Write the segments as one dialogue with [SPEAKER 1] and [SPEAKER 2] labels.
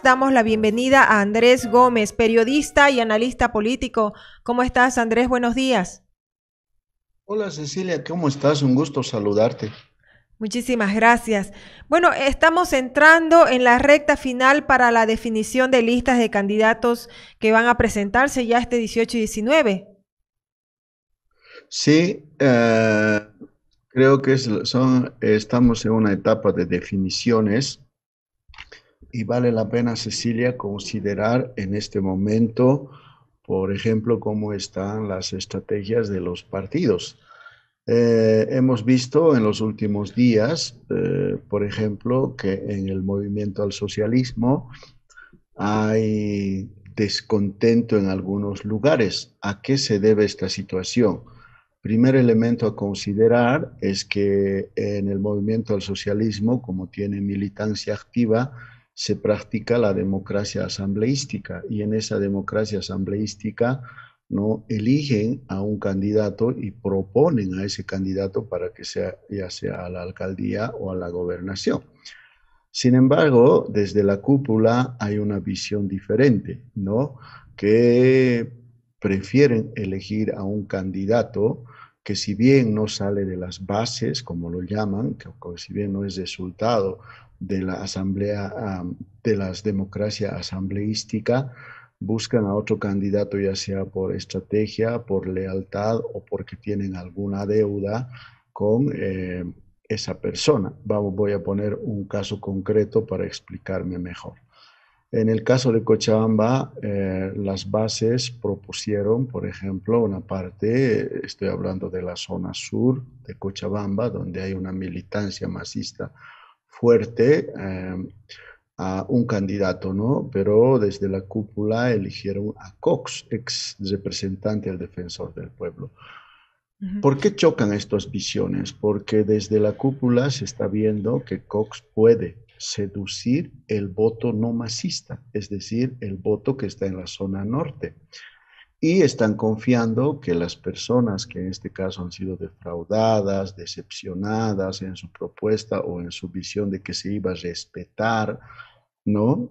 [SPEAKER 1] más, damos la bienvenida a Andrés Gómez, periodista y analista político. ¿Cómo estás, Andrés? Buenos días.
[SPEAKER 2] Hola Cecilia, ¿cómo estás? Un gusto saludarte.
[SPEAKER 1] Muchísimas gracias. Bueno, estamos entrando en la recta final para la definición de listas de candidatos que van a presentarse ya este 18 y 19.
[SPEAKER 2] Sí, creo que estamos en una etapa de definiciones y vale la pena, Cecilia, considerar en este momento, por ejemplo, cómo están las estrategias de los partidos. Hemos visto en los últimos días, por ejemplo, que en el movimiento al socialismo hay descontento en algunos lugares. ¿A qué se debe esta situación? Primer elemento a considerar es que en el movimiento al socialismo, como tiene militancia activa, se practica la democracia asambleística y en esa democracia asambleística no eligen a un candidato y proponen a ese candidato para que sea ya sea a la alcaldía o a la gobernación. Sin embargo, desde la cúpula hay una visión diferente, ¿no? Que prefieren elegir a un candidato que si bien no sale de las bases, como lo llaman, que si bien no es resultado de la asamblea, de las democracia asambleística, buscan a otro candidato ya sea por estrategia, por lealtad o porque tienen alguna deuda con esa persona. Voy a poner un caso concreto para explicarme mejor. En el caso de Cochabamba, las bases propusieron, por ejemplo, una parte, estoy hablando de la zona sur de Cochabamba, donde hay una militancia masista fuerte, a un candidato, ¿no? Pero desde la cúpula eligieron a Cox, ex representante del defensor del pueblo.
[SPEAKER 1] Ujú.
[SPEAKER 2] ¿Por qué chocan estas visiones? Porque desde la cúpula se está viendo que Cox puede seducir el voto no masista, es decir, el voto que está en la zona norte. Y están confiando que las personas que en este caso han sido defraudadas, decepcionadas en su propuesta o en su visión de que se iba a respetar, ¿no?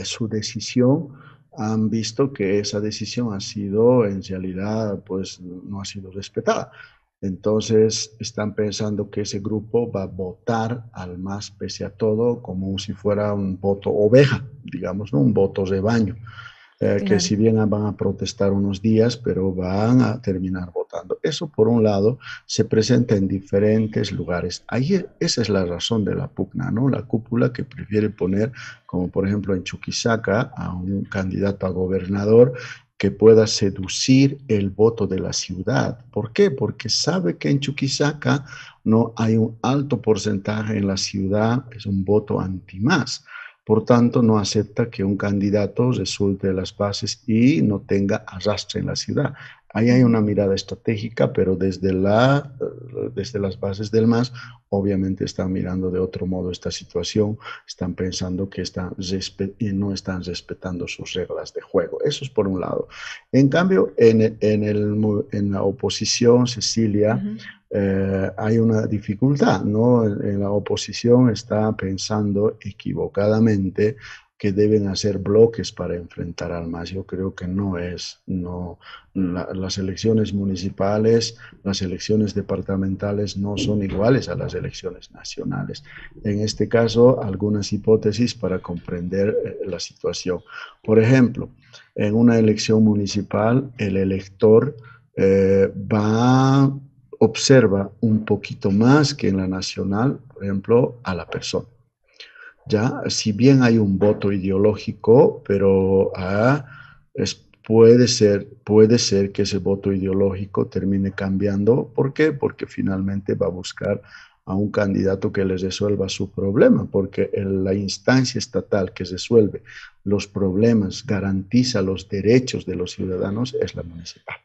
[SPEAKER 2] Su decisión, han visto que esa decisión ha sido, en realidad, pues no ha sido respetada. Entonces, están pensando que ese grupo va a votar al más pese a todo como si fuera un voto oveja, digamos, ¿no? Un voto rebaño, que
[SPEAKER 1] Claro.
[SPEAKER 2] si bien van a protestar unos días, pero van a terminar votando. Eso, por un lado, se presenta en diferentes lugares. Ahí esa es la razón de la pugna, ¿no? La cúpula que prefiere poner, como por ejemplo en Chuquisaca, a un candidato a gobernador que pueda seducir el voto de la ciudad. ¿Por qué? Porque sabe que en Chuquisaca no hay un alto porcentaje en la ciudad, es un voto anti-más. Por tanto, no acepta que un candidato resulte de las bases y no tenga arrastre en la ciudad. Ahí hay
[SPEAKER 1] Ujú.
[SPEAKER 2] una mirada estratégica, pero desde las bases del MAS, obviamente están mirando de otro modo esta situación, están pensando que no están respetando sus reglas de juego. Eso es por un lado. En cambio, en la oposición, Cecilia,
[SPEAKER 1] Ujú.
[SPEAKER 2] hay una dificultad, ¿no? En la oposición está pensando equivocadamente que deben hacer bloques para enfrentar al MAS. Yo creo que no es, no, las elecciones municipales, las elecciones departamentales no son iguales a las elecciones nacionales. En este caso, algunas hipótesis para comprender la situación. Por ejemplo, en una elección municipal, el elector va observa un poquito más que en la nacional, por ejemplo, a la persona. Ya, si bien hay un voto ideológico, pero puede ser que ese voto ideológico termine cambiando. ¿Por qué? Porque finalmente va a buscar a un candidato que les resuelva su problema, porque la instancia estatal que resuelve los problemas, garantiza los derechos de los ciudadanos, es la municipal,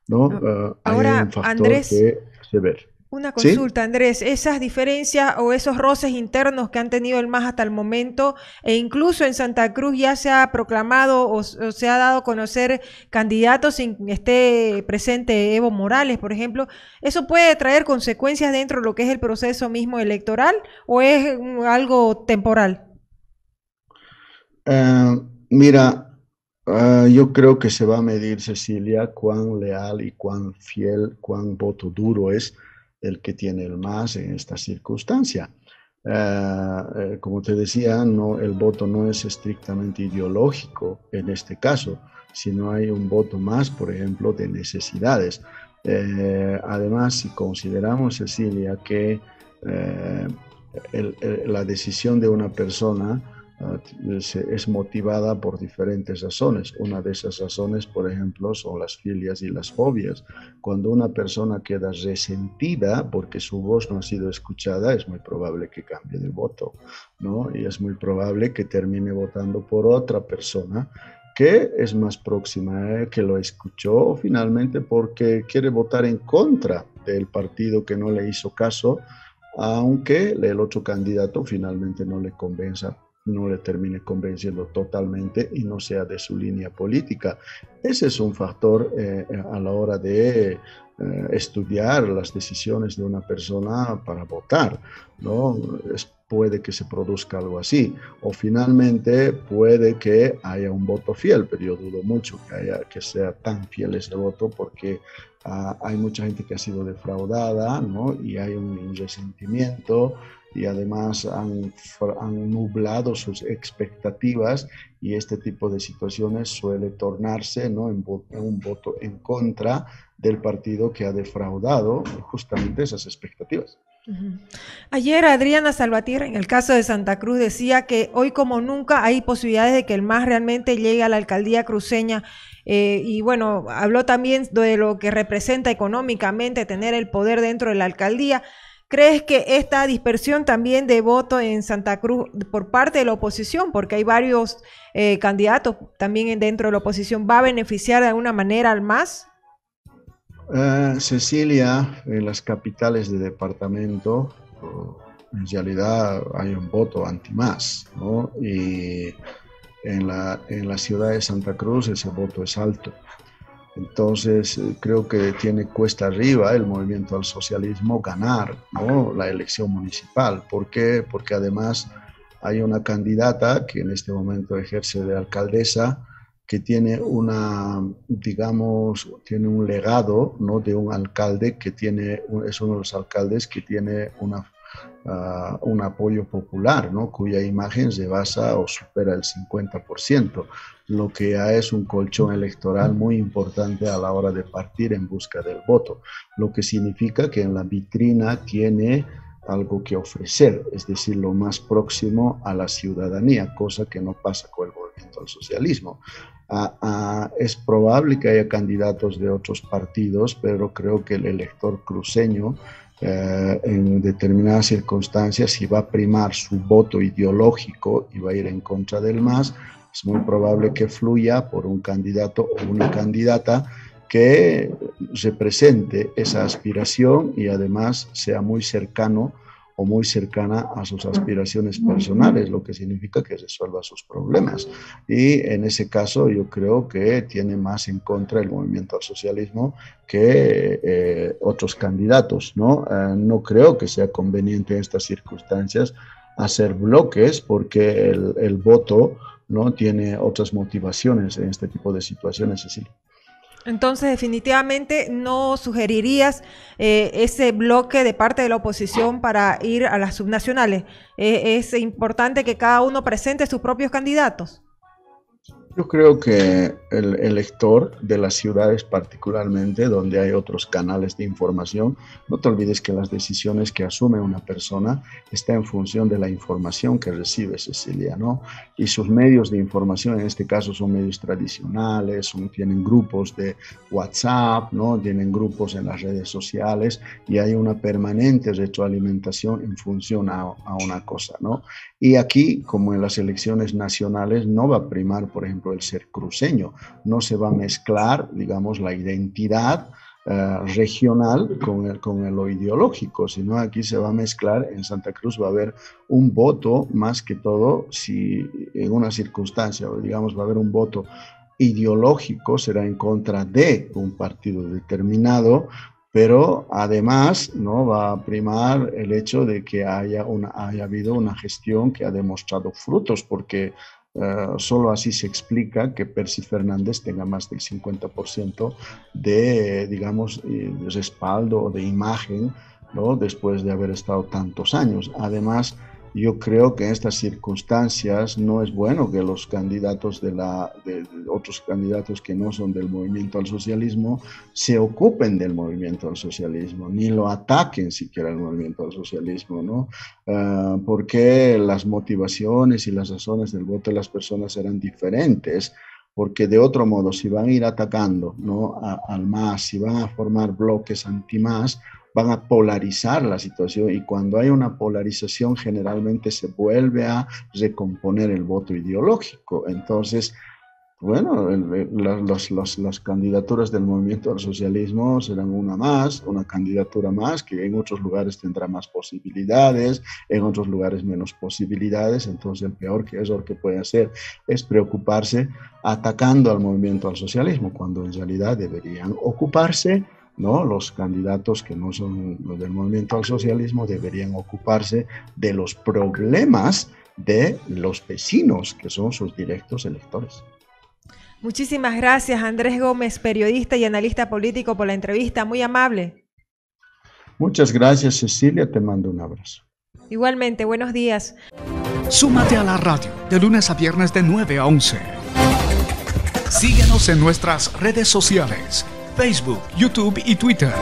[SPEAKER 2] ¿no?
[SPEAKER 1] A-
[SPEAKER 2] Ahí hay un
[SPEAKER 1] Ahora,
[SPEAKER 2] factor
[SPEAKER 1] Andrés,
[SPEAKER 2] que se ve.
[SPEAKER 1] una
[SPEAKER 2] ¿Sí?
[SPEAKER 1] consulta, Andrés, esas diferencias o esos roces internos que han tenido el MAS hasta el momento, e incluso en Santa Cruz ya se ha proclamado o se ha dado a conocer candidatos sin que esté presente Evo Morales, por ejemplo, ¿eso puede traer consecuencias dentro de lo que es el proceso mismo electoral o es algo temporal?
[SPEAKER 2] Mira, yo creo que se va a medir, Cecilia, cuán leal y cuán fiel, cuán voto duro es el que tiene el más en esta circunstancia. Como te decía, no, el voto no es estrictamente ideológico en este caso, sino hay un voto más, por ejemplo, de necesidades. Además, si consideramos, Cecilia, que eh, la decisión de una persona es motivada por diferentes razones. Una de esas razones, por ejemplo, son las filias y las fobias. Cuando una persona queda resentida porque su voz no ha sido escuchada, es muy probable que cambie de voto, ¿no? Y es muy probable que termine votando por otra persona que es más próxima, que lo escuchó finalmente porque quiere votar en contra del partido que no le hizo caso, aunque el otro candidato finalmente no le convenza, no le termine convenciendo totalmente y no sea de su línea política. Ese es un factor a la hora de estudiar las decisiones de una persona para votar, ¿no? Puede que se produzca algo así, o finalmente puede que haya un voto fiel, pero yo dudo mucho que sea tan fiel ese voto porque hay mucha gente que ha sido defraudada, ¿no? Y hay un resentimiento y además han nublado sus expectativas y este tipo de situaciones suele tornarse, ¿no? en un voto en contra del partido que ha defraudado justamente esas expectativas.
[SPEAKER 1] Ayer Adriana Salvatierra, en el caso de Santa Cruz, decía que hoy como nunca hay posibilidades de que el MAS realmente llegue a la alcaldía cruceña. Y bueno, habló también de lo que representa económicamente tener el poder dentro de la alcaldía. ¿Crees que esta dispersión también de voto en Santa Cruz por parte de la oposición, porque hay varios candidatos también dentro de la oposición, va a beneficiar de alguna manera al MAS?
[SPEAKER 2] Cecilia, en las capitales de departamento, en realidad hay un voto anti-MAS, ¿no? Y en la ciudad de Santa Cruz ese voto es alto. Entonces, creo que tiene cuesta arriba el movimiento al socialismo ganar, ¿no? La elección municipal. ¿Por qué? Porque además hay una candidata que en este momento ejerce de alcaldesa que tiene una, digamos, tiene un legado, ¿no? De un alcalde que tiene, es uno de los alcaldes que tiene un apoyo popular, ¿no? Cuya imagen se basa o supera el 50%, lo que ya es un colchón electoral muy importante a la hora de partir en busca del voto, lo que significa que en la vitrina tiene algo que ofrecer, es decir, lo más próximo a la ciudadanía, cosa que no pasa con el movimiento al socialismo. Es probable que haya candidatos de otros partidos, pero creo que el elector cruceño en determinadas circunstancias, si va a primar su voto ideológico y va a ir en contra del MAS, es muy probable que fluya por un candidato o una candidata que represente esa aspiración y además sea muy cercano o muy cercana a sus aspiraciones personales, lo que significa que resuelva sus problemas. Y en ese caso yo creo que tiene más en contra el movimiento al socialismo que otros candidatos, ¿no? No creo que sea conveniente en estas circunstancias hacer bloques porque el voto no tiene otras motivaciones en este tipo de situaciones, Cecilia.
[SPEAKER 1] Entonces, definitivamente no sugerirías ese bloque de parte de la oposición para ir a las subnacionales. Es importante que cada uno presente sus propios candidatos.
[SPEAKER 2] Yo creo que el elector de las ciudades particularmente, donde hay otros canales de información, no te olvides que las decisiones que asume una persona está en función de la información que recibe, Cecilia, ¿no? Y sus medios de información, en este caso, son medios tradicionales, tienen grupos de WhatsApp, ¿no? Tienen grupos en las redes sociales y hay una permanente retroalimentación en función a una cosa, ¿no? Y aquí, como en las elecciones nacionales, no va a primar, por ejemplo, el ser cruceño, no se va a mezclar, digamos, la identidad regional con lo ideológico, sino aquí se va a mezclar, en Santa Cruz va a haber un voto, más que todo, si en una circunstancia, digamos, va a haber un voto ideológico, será en contra de un partido determinado, pero además no va a primar el hecho de que haya habido una gestión que ha demostrado frutos, porque Solo así se explica que Percy Fernández tenga más del 50% de, digamos, respaldo o de imagen, ¿no? Después de haber estado tantos años. Además, yo creo que en estas circunstancias no es bueno que los candidatos de otros candidatos que no son del movimiento al socialismo se ocupen del movimiento al socialismo, ni lo ataquen siquiera el movimiento al socialismo, ¿no? Porque las motivaciones y las razones del voto de las personas serán diferentes, porque de otro modo, si van a ir atacando, ¿no? al MAS, si van a formar bloques anti-MAS, van a polarizar la situación, y cuando hay una polarización generalmente se vuelve a recomponer el voto ideológico. Entonces, bueno, las candidaturas del movimiento al socialismo serán una candidatura más, que en otros lugares tendrá más posibilidades, en otros lugares menos posibilidades. Entonces el peor error que puede hacer es preocuparse atacando al movimiento al socialismo, cuando en realidad deberían ocuparse, ¿no? Los candidatos que no son los del movimiento al socialismo deberían ocuparse de los problemas de los vecinos, que son sus directos electores.
[SPEAKER 1] Muchísimas gracias, Andrés Gómez, periodista y analista político, por la entrevista. Muy amable.
[SPEAKER 2] Muchas gracias, Cecilia. Te mando un abrazo.
[SPEAKER 1] Igualmente, buenos días.
[SPEAKER 3] Súmate a la radio de lunes a viernes de 9 a 11. Síguenos en nuestras redes sociales: Facebook, YouTube y Twitter.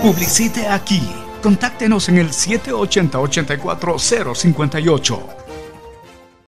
[SPEAKER 3] Publicite aquí. Contáctenos en el 780-84058.